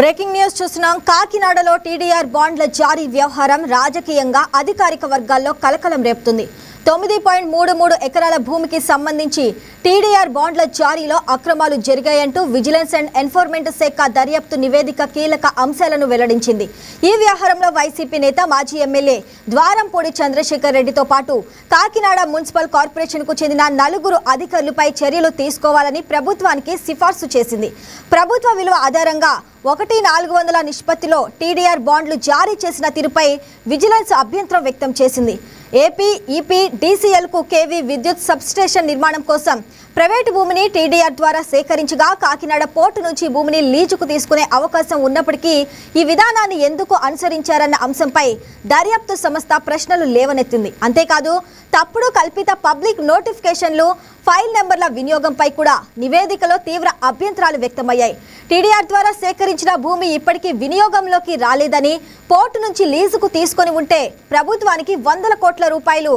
Breaking news చూస్తున్నాం. కాకినాడలో TDR బాండ్ల జారీ వ్యవహారం రాజకీయంగా అధికారిక వర్గాల్లో కలకలం రేపుతుంది. 9.33 ఎకరాల భూమికి సంబంధించి టీడీఆర్ బాండ్ల జారీలో అక్రమాలు జరిగాయంటూ విజిలెన్స్ అండ్ ఎన్ఫోర్స్మెంట్ శాఖ దర్యాప్తు నివేదిక కీలక అంశాలను వెల్లడించింది. ఈ వ్యవహారంలో వైసీపీ నేత మాజీ ఎమ్మెల్యే ద్వారంపూడి చంద్రశేఖర్ రెడ్డితో పాటు కాకినాడ మున్సిపల్ కార్పొరేషన్కు చెందిన 4 అధికారులపై చర్యలు తీసుకోవాలని ప్రభుత్వానికి సిఫార్సు చేసింది. ప్రభుత్వ విలువ ఆధారంగా 1:400 నిష్పత్తిలో టీడీఆర్ బాండ్లు జారీ చేసిన తీరుపై విజిలెన్స్ అభ్యంతరం వ్యక్తం చేసింది. ఏపీ ఈపీ డీసీఎల్కు కేవీ విద్యుత్ సబ్స్టేషన్ నిర్మాణం కోసం ప్రైవేటు భూమిని టీడీఆర్ ద్వారా సేకరించగా కాకినాడ పోర్టు నుంచి భూమిని లీజుకు తీసుకునే అవకాశం ఉన్నప్పటికీ ఈ విధానాన్ని ఎందుకు అనుసరించారన్న అంశంపై దర్యాప్తు సంస్థ ప్రశ్నలు లేవనెత్తింది. అంతేకాదు తప్పుడు కల్పిత పబ్లిక్ నోటిఫికేషన్లు, ఫైల్ నెంబర్ల వినియోగంపై కూడా నివేదికలో తీవ్ర అభ్యంతరాలు వ్యక్తమయ్యాయి. టీడీఆర్ ద్వారా సేకరించిన భూమి ఇప్పటికీ వినియోగంలోకి రాలేదని, పోర్టు నుంచి లీజుకు తీసుకొని ఉంటే ప్రభుత్వానికి 100 కోట్ల రూపాయలు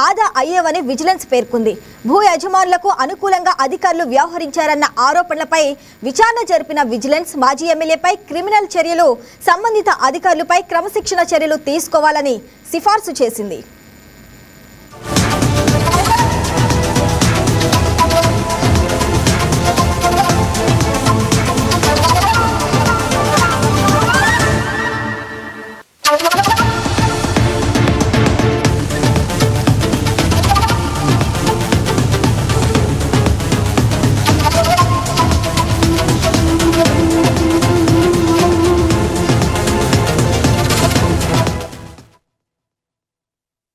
ఆదా అయ్యేవని విజిలెన్స్ పేర్కొంది. భూ యజమానులకు అనుకూలంగా అధికారులు వ్యవహరించారన్న ఆరోపణలపై విచారణ జరిపిన విజిలెన్స్ మాజీ ఎమ్మెల్యేపై క్రిమినల్ చర్యలు, సంబంధిత అధికారులపై క్రమశిక్షణ చర్యలు తీసుకోవాలని సిఫార్సు చేసింది.